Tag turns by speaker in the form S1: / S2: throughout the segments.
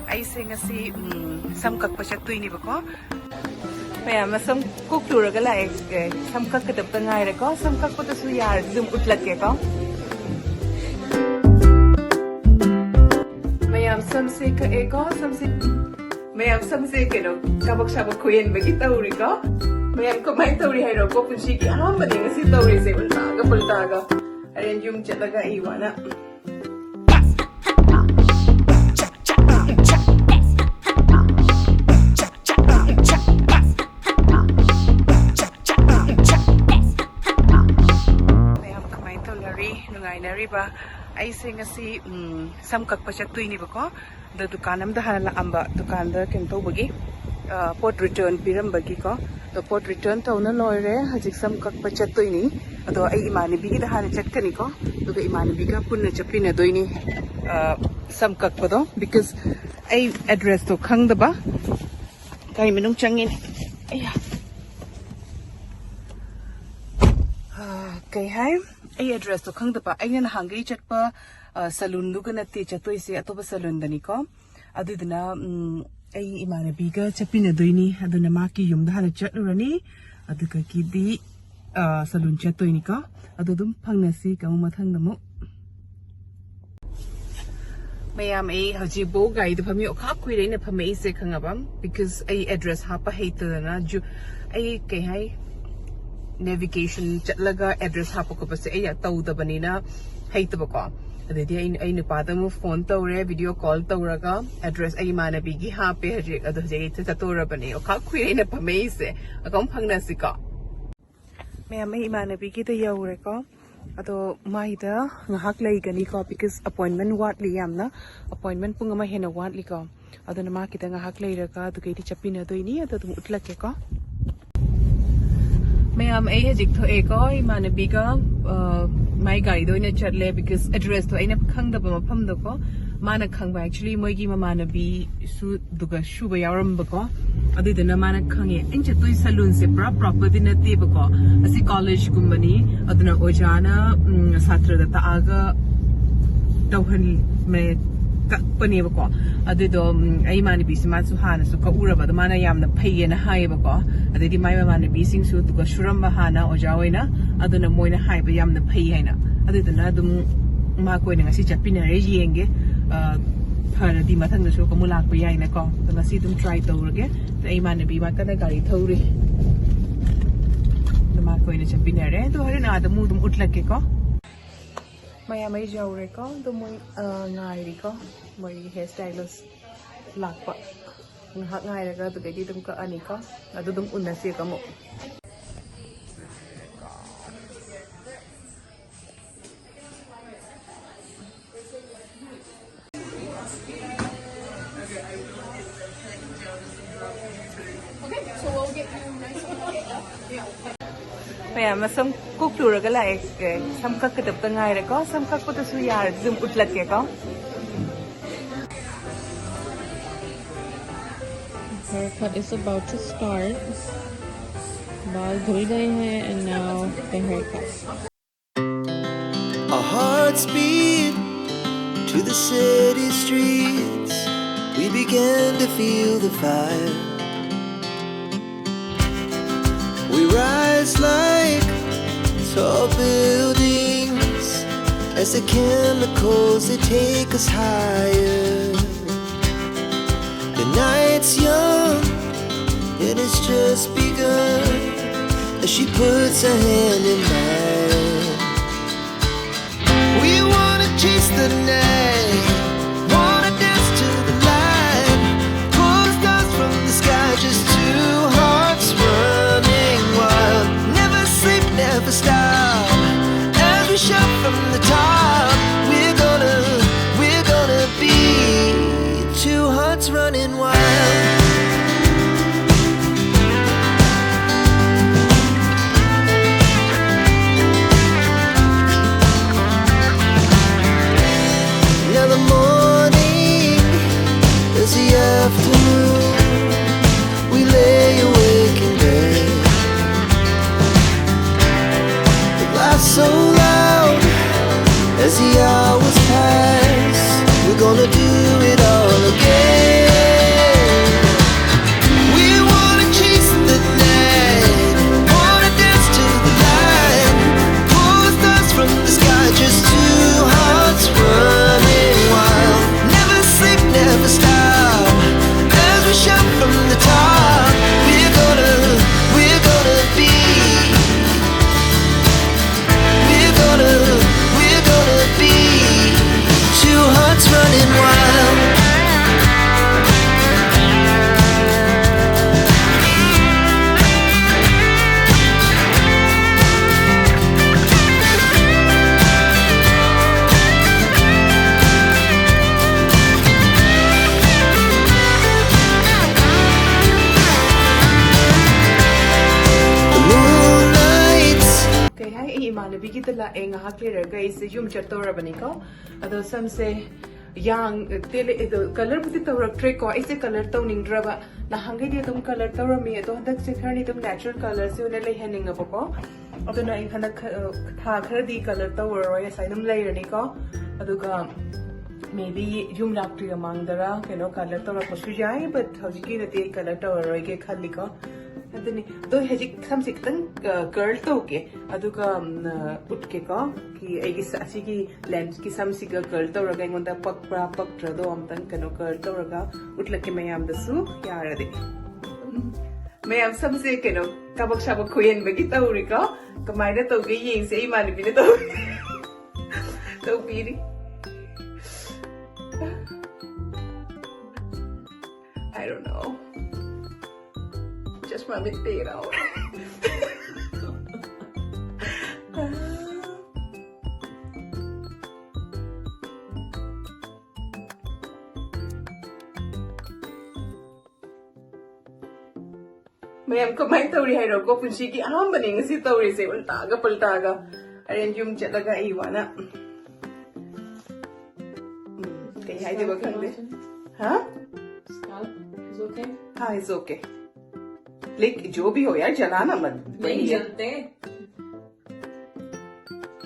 S1: I sing a see some cock pachatui ni bako. Mayam some cook to like some cock at the pangai, some cock with the suyar, zoom utlak. Mayam some sick ego, some sick. Mayam some sick, kabak shabak queen, Begita Urico. Mayam comment to Rihero, Kopuchi, Hamadi, a sit over is able to Pultaga. And you chataga Iwana. Riba, I sing a see some kakpachatui ni bako, the Dukanam the Hala Amba, Dukanda can tobagi, port return Piram Bagiko, the port return to no lawyer, has some kakpachatuini, although I imani bigi the Hana Chatkaniko, to the imani biga punna chapina doini some kakpado, because I address to Kangdaba, Kaiminum Changin. Okay, hi. I address to Kang the Pa. I na hungry chat pa saloon lugan at teacher to say atoba saloon daniko. Adidana ay imanabiga chapina doini adunamaki yum the hana chat rani adukaki di saloon chat toinika adudum pangnasi kamumatang namo. Mayam a hajibo guide for me or kakui in a pamase kangabam because I address hapa hater na ju ay kay hi. Navigation chatlaga address hapo ko pa sa iya tawda banina hate ba ko adedi ay nupada mo phone tawre video call tawraga address ay manabigi happy haji ado haji sa tora bani o ka kwire na pamaise akong pangna sika may manabigi ta yawre ko ado maida ngahak lay gani ko because appointment watli yamna appointment punga ma hena watli ko ado na makita ngahak lay raka ado kay ti chapina do ini ado tum utlak ko Mayam a hajik to echo, Manabiga, my guide, in a chatle because address to a kang the Pamdoko, Mana Kang actually, Moigi Mamana be su duga shuba yarambako, other than a mana kangi, Inchatu saloon sepra, proper in a tebako, as a college gumbani, Aduna Ojana, Satra the Taaga, Tauhan me. Panevako, Adido, Aimani Bisimatsuhana, so Kauraba, the Manayam, the pay and a high bako, Adi Maimana Bising suit to go Shurambahana or Jawena, Adana Moina high, but yam the payana, other than Adum Marco and a Sichapina Regienge, her di Matanga Shokamula Pianako, the Masitum tried to again, the Aimani Bimakana Tori. The Marco in a Chapinere, to her and other Mudum Utlakeko. Maya may jawre ko, dumoy ngairi ko, may hairstylist lakpa. Ngahak ngairi ka, tugay dito ka ani ko, nadudum unasi ka mo. Okay, so we'll get you nice one. Mayam some cook to like some cook at the pangai, some cook with the suyar, zoom utlak.
S2: Haircut is about to start. Bal dhul gaye hain and now the haircut.
S3: Our hearts beat to the city streets. We began to feel the fire. We rise like tall buildings as the chemicals, they take us higher. The night's young and it's just begun as she puts her hand in mine. We wanna chase the night, wanna dance to the light, pull the stars from the sky, just two hearts running wild. Never sleep, never stop, as we shout from the top. We're gonna be two hearts running wild.
S1: imanabhi ki tala enga hakle raga ise yum chatorabani ko ado samse yang tele edo color puti tawrak tre ko ise color taw ningdraba na hangai dia tum color tawrami ado hadak se kharni tum natural color se une lei heninga bako ado na in hanak tha khardi color tawroi sainum leirani ko aduga maybe yum laktri amangdara color tawrak pasu jai but hojiki na te color tawroi ke khalli ko aduni do hejik samse kitang curl tawke aduga utke ko ki egi asi ki lens ki samse ga curl tawraga ingonda pakra paktra do amtang curl tawraga utlake mayam dasu yarade mayam samse kabak shabak khoyen bagi tawri ko kamaina tawge yeng se imani bine taw tawpiri I don't know. Just want to take it out. Mayam kumain tawri hai ro ko punshi ki aham bani ngasi tawri se ultaga paltaga aren yum chalaga iwana kay hai de bakande ha
S2: Is okay?
S1: हाँ it's okay लेकिन जो भी हो यार जलाना मत
S2: नहीं जलते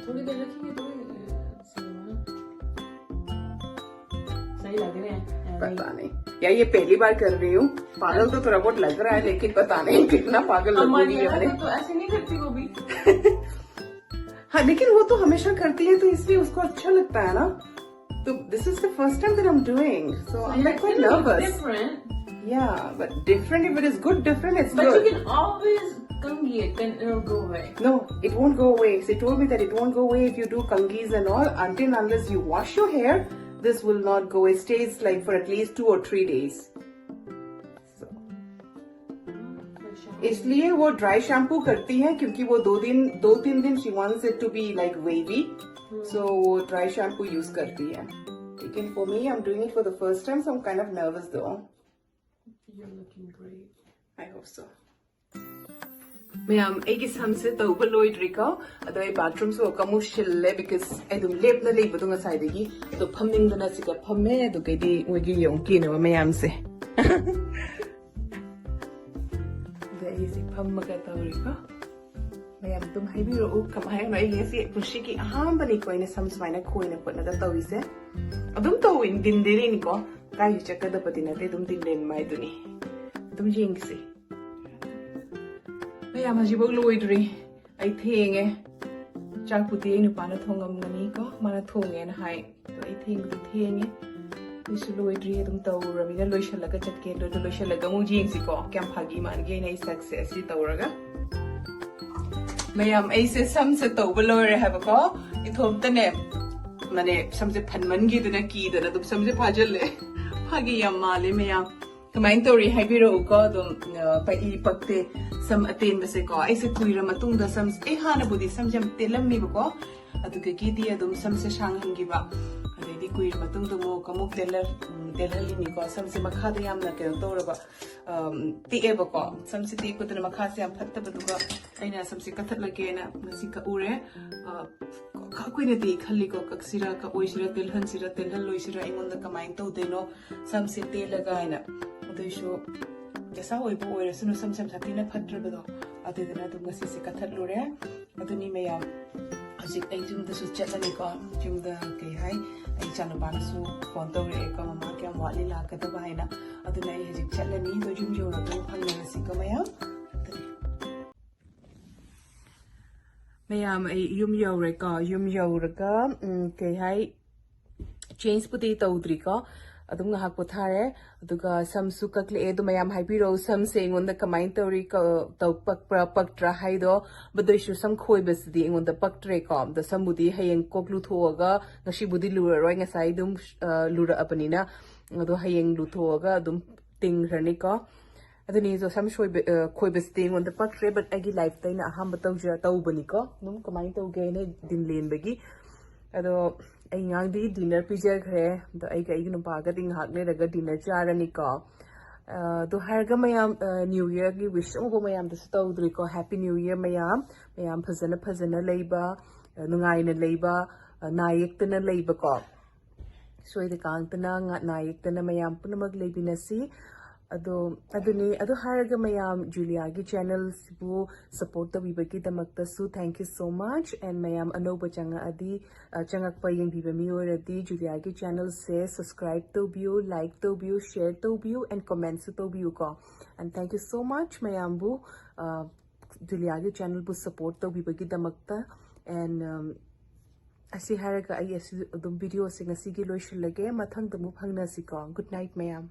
S2: थोड़ी देर रखेंगे तो सही लग रहे हैं
S1: पता नहीं यार ये पहली बार कर रही हूँ पागल तो थोड़ा बहुत लग रहा है लेकिन पता नहीं कितना पागल लगूंगी यार
S2: तो ऐसे नहीं करती वो भी
S1: हाँ लेकिन वो तो हमेशा करती है तो इसलिए उसको अच्छा लगता है ना तो this is the first time that I am doing so I am like quite nervous Yeah, but different, if it is good, different, it's
S2: but
S1: good.
S2: But you can always kangi it, then it'll go away.
S1: No, it won't go away. They told me that it won't go away if you do kangis and all, until unless you wash your hair, this will not go. It stays like for at least 2 or 3 days. So, इसलिए वो dry shampoo करती हैं क्योंकि वो 2-3 दिन she wants it to be like wavy. So वो dry shampoo use करती है. लेकिन for me, I'm doing it for the first time, so I'm kind of nervous though.
S2: You're looking great.
S1: I hope so. Mayam, I guess I'm set over Lloyd Rico. The bathroom so come shille because I don't live the lake, but on the side of the pumping the Nasika Pame, the Gadi, Wiggy Young Kino, Mayam say. There is a Pamagata Rico. Mayam, don't have you come hang my yes, Pushiki, Hambani coin, some swine a coin, and put another toy. I don't know in Dindirinico. Kaya check the patina, they don't think in my duni. Don't jinxie. I am a jiboloidry. I think Chaputi in Panatongam Manico, Manatong and high. I think the thing is loidry, don't tell Ramina Lucia like a jacket, the Lucia like a mujinsico, Camp Hagiman, gain a success, it over. Mayam aces some set over lower have a call, it hoped the name. Mane some the panmangi the key that the some the pajale. Hagi yamale mayam. Kamain tori habiro ko dum pa ipakte sam atin base ko ai se kuira matung da sam e hana budi sam jam telam mi ko adu ke ki dia dum sam se sang hangi ba ade di kuira matung dum ko muk telali ni ko sam se makha de yam na ke to ra ba ti e ba ko sam se ti ko de makha se am phatta ba du ko aina sam se kathat lage na masi ka ure ka kuina di khalli ko kaksira ka oisira telhan sira telhan loisira ingon da kamain to de no sam se te laga ina Odisho Jasa Oibo or Sunu some Satina Patrabado, other than Adu Massi Kathatlure, Aduni Mayam. As it aimed the Suchetanico, Jim the Kai, a Chanabanasu, Ponto, Ekamaka, Walila, Katabina, Adunai has Chalani, the Jim Jona, Hangana Sikamaya. Mayam a Yum Yoreka, Kai, Chains Potato Udrika. Adum ngahak pothare aduga samsu kakle edu mayam haipiro sam seng on the kamain tori ka tau paktra haido badoi sam khoi besdi on the paktre kom the samudi hayeng koklu thoga ngashi budi lura roi ngasai dum lura apanina ado hayeng lu thoga dum ting rani ko aduni zo sam shoi khoi besdi on the paktre but agi life taina aham batau tau bani ko dum kamain tau ge ne din len bagi ado I ngang di dinner pizza kre the I ga igno paga ding hak ne raga dinner charani ko to harga mayam new year gi wish ko mayam the stow dri ko happy new year mayam phazana leiba nungaina leiba nayektana leiba ko soida kangtana nayektana mayam punamag leibinasi ado haraga mayam Julia gi channel sibu support tabibagi damakta su thank you so much and mayam anoba changa adi changak pa yeng biba mi oradi Julia gi channel se subscribe to view like to view share to view and comment to view ko and thank you so much mayam bu Julia gi channel bu support to bibagi damakta and asi haraga ai asi dum video sing asi gi loishul lage mathang damu phangna si ko good night mayam